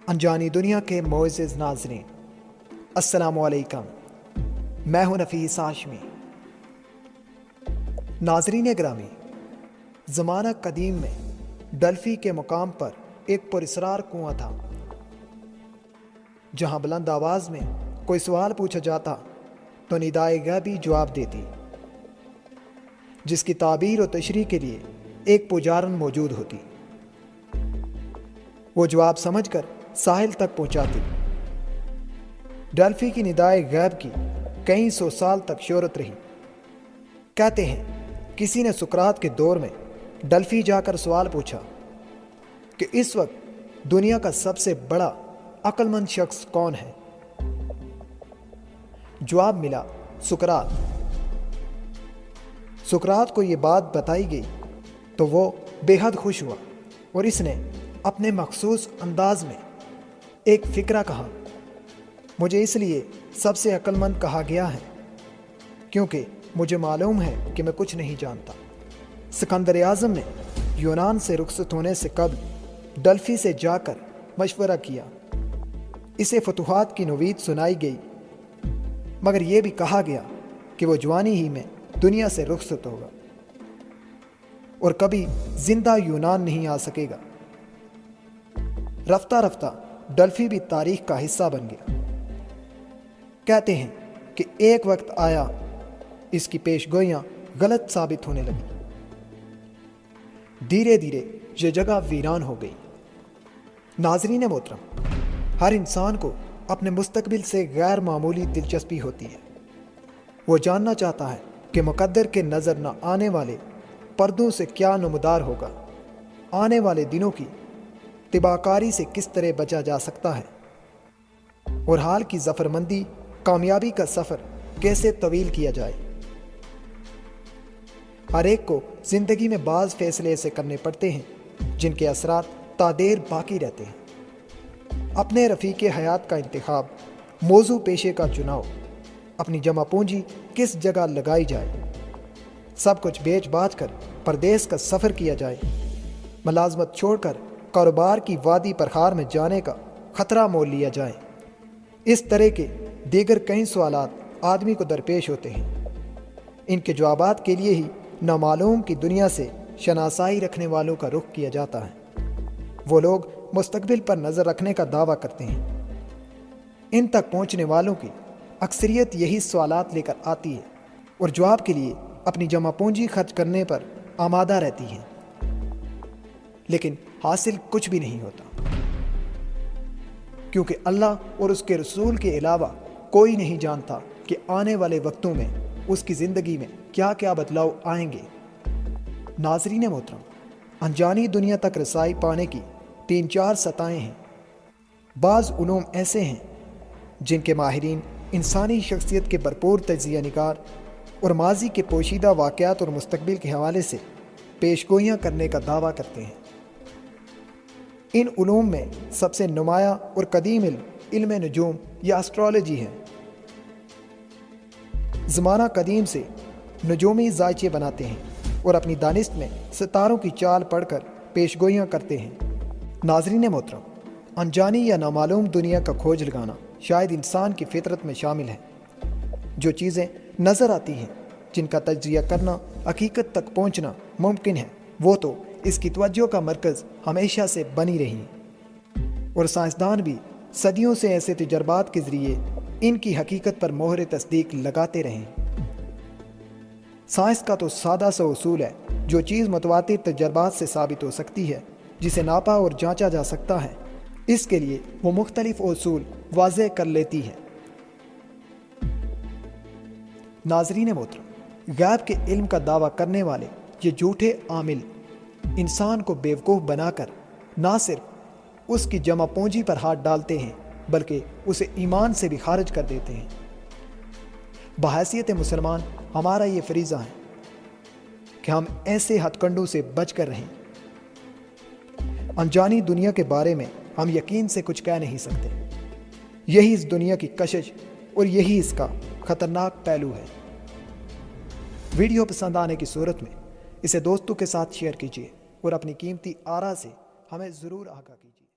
انجانی دنیا کے معزز ناظرین، السلام علیکم۔ میں ہوں نفیس ہاشمی۔ ناظرین گرامی، زمانہ قدیم میں ڈلفی کے مقام پر ایک پراسرار کنواں تھا، جہاں بلند آواز میں کوئی سوال پوچھا جاتا تو ندائے غیبی جواب دیتی، جس کی تعبیر و تشریح کے لیے ایک پجارن موجود ہوتی۔ وہ جواب سمجھ کر ساحل تک پہنچاتی۔ ڈلفی کی ندائے غیب کی کئی سو سال تک شہرت رہی۔ کہتے ہیں کسی نے سقراط کے دور میں ڈلفی جا کر سوال پوچھا کہ اس وقت دنیا کا سب سے بڑا عقل مند شخص کون ہے؟ جواب ملا، سقراط۔ سقراط کو یہ بات بتائی گئی تو وہ بے حد خوش ہوا اور اس نے اپنے مخصوص انداز میں ایک فقرہ کہا، مجھے اس لیے سب سے عقل مند کہا گیا ہے کیونکہ مجھے معلوم ہے کہ میں کچھ نہیں جانتا۔ سکندر اعظم نے یونان سے رخصت ہونے سے قبل ڈلفی سے جا کر مشورہ کیا۔ اسے فتوحات کی نوید سنائی گئی، مگر یہ بھی کہا گیا کہ وہ جوانی ہی میں دنیا سے رخصت ہوگا اور کبھی زندہ یونان نہیں آ سکے گا۔ رفتہ رفتہ ڈلفی بھی تاریخ کا حصہ بن گیا۔ کہتے ہیں کہ ایک وقت آیا اس کی پیش گوئیاں غلط ثابت ہونے لگی۔ دھیرے دھیرے یہ جگہ ویران ہو گئی۔ ناظرین محترم، ہر انسان کو اپنے مستقبل سے غیر معمولی دلچسپی ہوتی ہے۔ وہ جاننا چاہتا ہے کہ مقدر کے نظر نہ آنے والے پردوں سے کیا نمودار ہوگا، آنے والے دنوں کی تباہکاری سے کس طرح بچا جا سکتا ہے، اور حال کی ظفر مندی کامیابی کا سفر کیسے طویل کیا جائے۔ ہر ایک کو زندگی میں بعض فیصلے ایسے کرنے پڑتے ہیں جن کے اثرات تا دیر باقی رہتے ہیں۔ اپنے رفیق حیات کا انتخاب، موضوع پیشے کا چناؤ، اپنی جمع پونجی کس جگہ لگائی جائے، سب کچھ بیچ باچ کر پردیس کا سفر کیا جائے، ملازمت چھوڑ کر کاروبار کی وادی پرخار میں جانے کا خطرہ مول لیا جائے، اس طرح کے دیگر کئی سوالات آدمی کو درپیش ہوتے ہیں۔ ان کے جوابات کے لیے ہی نامعلوم کی دنیا سے شناسائی رکھنے والوں کا رخ کیا جاتا ہے۔ وہ لوگ مستقبل پر نظر رکھنے کا دعویٰ کرتے ہیں۔ ان تک پہنچنے والوں کی اکثریت یہی سوالات لے کر آتی ہے اور جواب کے لیے اپنی جمع پونجی خرچ کرنے پر آمادہ رہتی ہے، لیکن حاصل کچھ بھی نہیں ہوتا، کیونکہ اللہ اور اس کے رسول کے علاوہ کوئی نہیں جانتا کہ آنے والے وقتوں میں اس کی زندگی میں کیا کیا بدلاؤ آئیں گے۔ ناظرین محترم، انجانی دنیا تک رسائی پانے کی 3-4 سطحیں ہیں۔ بعض علوم ایسے ہیں جن کے ماہرین انسانی شخصیت کے بھرپور تجزیہ نگار اور ماضی کے پوشیدہ واقعات اور مستقبل کے حوالے سے پیشگوئیاں کرنے کا دعویٰ کرتے ہیں۔ ان علوم میں سب سے نمایاں اور قدیم علم نجوم یا اسٹرالوجی ہے۔ زمانہ قدیم سے نجومی ذائچے بناتے ہیں اور اپنی دانست میں ستاروں کی چال پڑھ کر پیشگوئیاں کرتے ہیں۔ ناظرین محترم، انجانی یا نامعلوم دنیا کا کھوج لگانا شاید انسان کی فطرت میں شامل ہے۔ جو چیزیں نظر آتی ہیں، جن کا تجزیہ کرنا، حقیقت تک پہنچنا ممکن ہے، وہ تو اس کی توجہ کا مرکز ہمیشہ سے بنی رہی، اور سائنسدان بھی صدیوں سے ایسے تجربات کے ذریعے ان کی حقیقت پر مہر تصدیق لگاتے رہے۔ سائنس کا تو سادہ سا اصول ہے، جو چیز متواتر تجربات سے ثابت ہو سکتی ہے، جسے ناپا اور جانچا جا سکتا ہے، اس کے لیے وہ مختلف اصول واضح کر لیتی ہے۔ ناظرین محترم، غیب کے علم کا دعویٰ کرنے والے یہ جھوٹے عامل انسان کو بیوقوف بنا کر نہ صرف اس کی جمع پونجی پر ہاتھ ڈالتے ہیں بلکہ اسے ایمان سے بھی خارج کر دیتے ہیں۔ بحیثیت مسلمان ہمارا یہ فریضہ ہے کہ ہم ایسے ہتھ کنڈوں سے بچ کر رہیں۔ انجانی دنیا کے بارے میں ہم یقین سے کچھ کہہ نہیں سکتے۔ یہی اس دنیا کی کشش اور یہی اس کا خطرناک پہلو ہے۔ ویڈیو پسند آنے کی صورت میں اسے دوستوں کے ساتھ شیئر کیجیے اور اپنی قیمتی آراء سے ہمیں ضرور آگاہ کیجیے۔